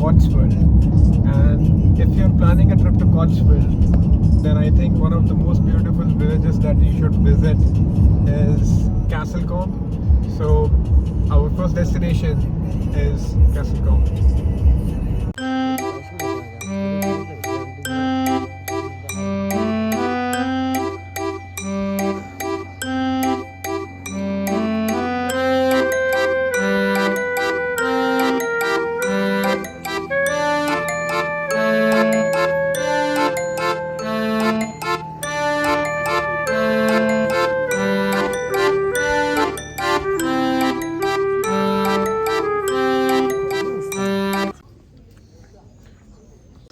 Cotswold. And if you're planning a trip to Cotswold, then I think one of the most beautiful villages that you should visit is Castlecombe. So our first destination is Castlecombe.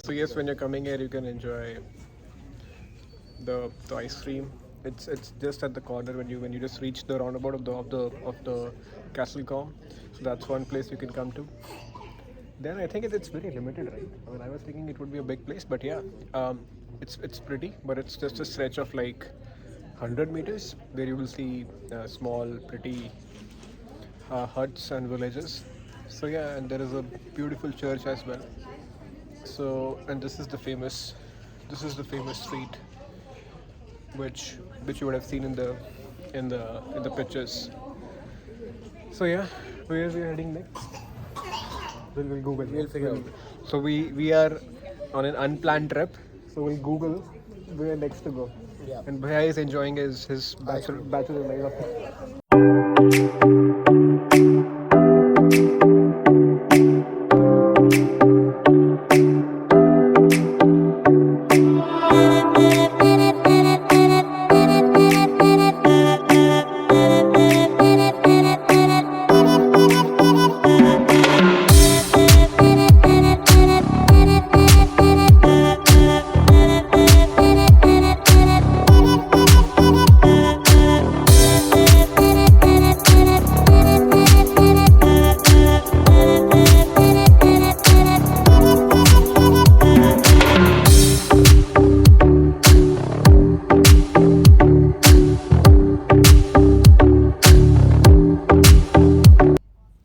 So yes, when you're coming here, you can enjoy the ice cream. It's just at the corner when you just reach the roundabout of the Castlecombe. So that's one place you can come to. Then I think it's very limited, right? I mean, I was thinking it would be a big place, but yeah, it's pretty, but it's just a stretch of like 100 meters where you will see small, pretty huts and villages. So yeah, and there is a beautiful church as well. So and this is the famous street which you would have seen in the pictures. So yeah, where are we heading next? We'll Google. We'll figure out. So we are on an unplanned trip. So we'll Google where next to go. Yeah. And Bhaiya is enjoying his bachelor life.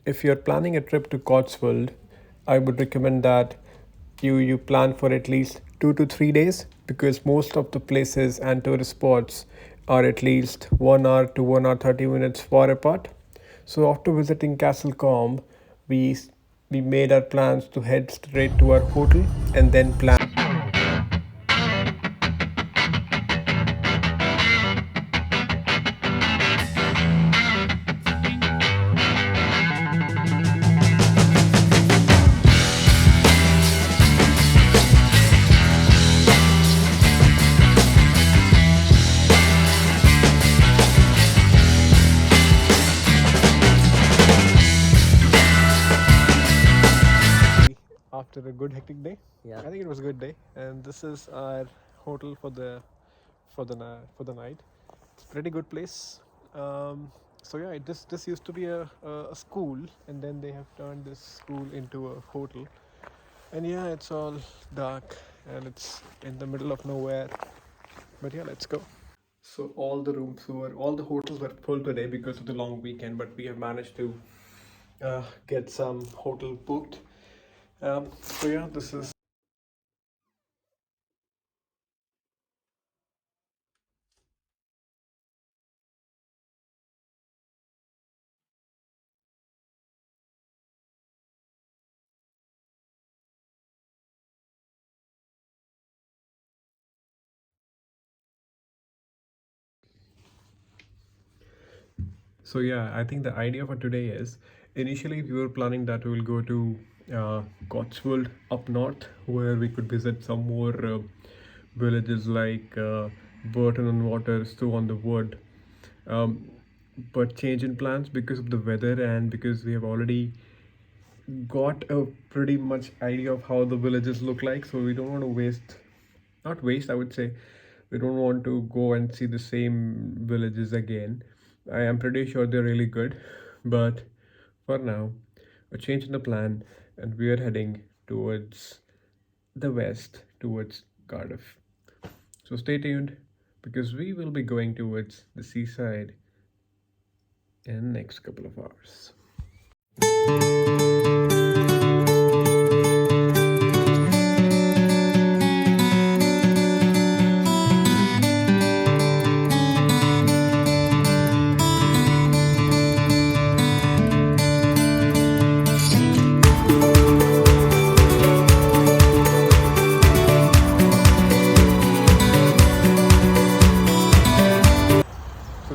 If you're planning a trip to Cotswold, I would recommend that you plan for at least 2 to 3 days because most of the places and tourist spots are at least 1 hour to 1 hour 30 minutes far apart. So after visiting Castlecombe, we we made our plans to head straight to our hotel and then plan. After a good hectic day. Yeah, I think it was a good day, and this is our hotel for the night. It's a pretty good place. So yeah, this used to be a school, and then they have turned this school into a hotel. And yeah, it's all dark and it's in the middle of nowhere. But yeah, let's go. So all the hotels were full today because of the long weekend, but we have managed to get some hotel booked. So yeah, this is. So yeah, I think the idea for today is initially we were planning that we will go to Cotswold up north, where we could visit some more villages like Burton on Water, Stow on the Wood. Um, but change in plans because of the weather and because we have already got a pretty much idea of how the villages look like, so we don't want to not waste, I would say, we don't want to go and see the same villages again. I am pretty sure they're really good, but for now, a change in the plan, and we are heading towards the west, towards Cardiff. So stay tuned because we will be going towards the seaside in the next couple of hours.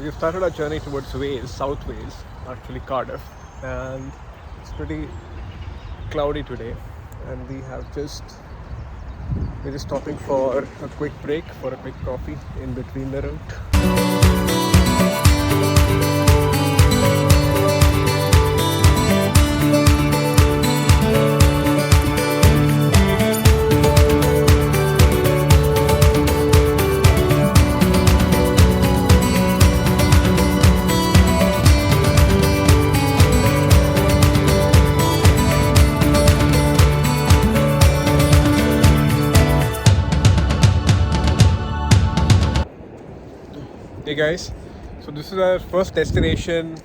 we've started our journey towards Wales, South Wales, actually Cardiff, and it's pretty cloudy today. And we're just stopping for a quick break, for a quick coffee in between the route. Hey guys, so this is our first destination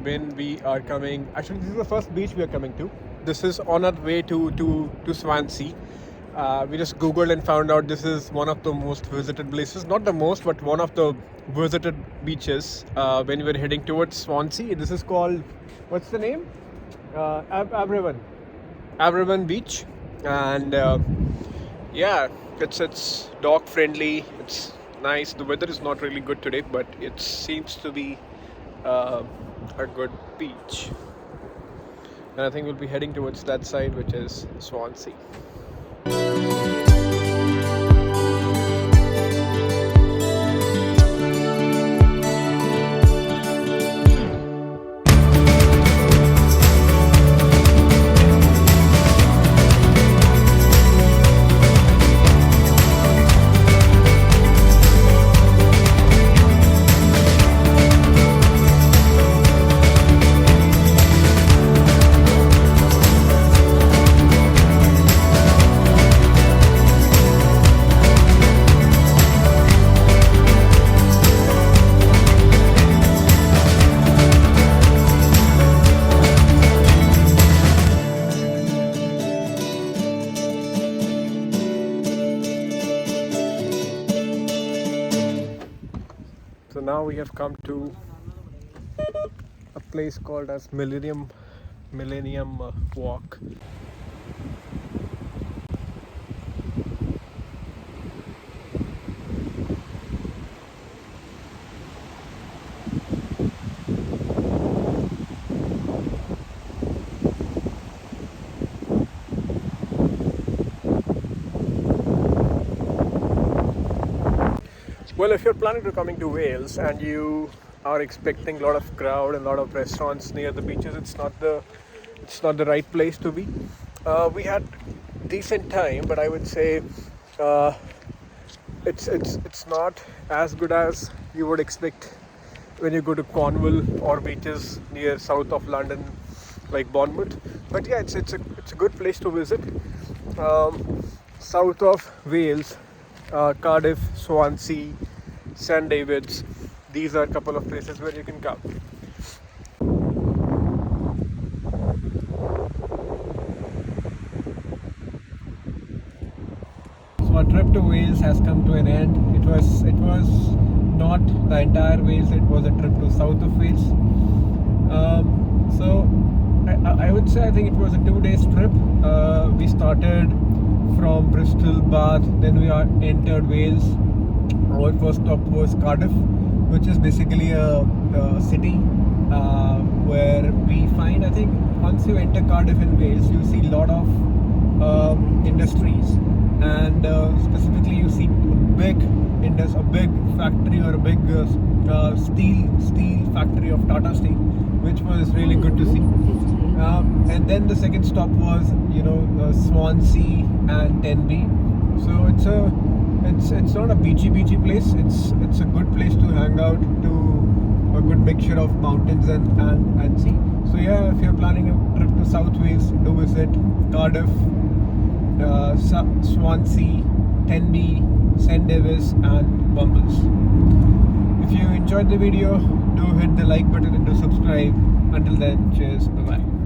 when we are coming. Actually, this is the first beach we are coming to. This is on our way to Swansea. We just googled and found out this is one of the most visited places. Not the most, but one of the visited beaches when we were heading towards Swansea. This is called, what's the name? Abravan Beach, and yeah, it's dog friendly. It's nice. The weather is not really good today, but it seems to be a good beach. And I think we'll be heading towards that side, which is Swansea. So now we have come to a place called as Millennium Walk. Well, if you're planning to coming to Wales and you are expecting a lot of crowd and a lot of restaurants near the beaches, it's not the right place to be. We had decent time, but I would say it's not as good as you would expect when you go to Cornwall or beaches near south of London, like Bournemouth. But yeah, it's a good place to visit. South of Wales, Cardiff, Swansea, St David's. These are a couple of places where you can come. So our trip to Wales has come to an end. It was not the entire Wales. It was a trip to south of Wales. So I would say I think it was a 2-day trip. We started from Bristol, Bath, then we entered Wales. Our first stop was Cardiff, which is basically a city where we find, I think, once you enter Cardiff in Wales, you see a lot of industries, and specifically you see a big factory or a big steel factory of Tata Steel, which was really good to see. And then the second stop was Swansea and Tenby. So it's not a beachy place. It's a good place to hang out, to a good mixture of mountains and sea. So yeah, if you're planning a trip to South Wales, do visit Cardiff, Swansea, Tenby, St Davis and Bumbles. If you enjoyed the video, do hit the like button and do subscribe. Until then, cheers, bye bye.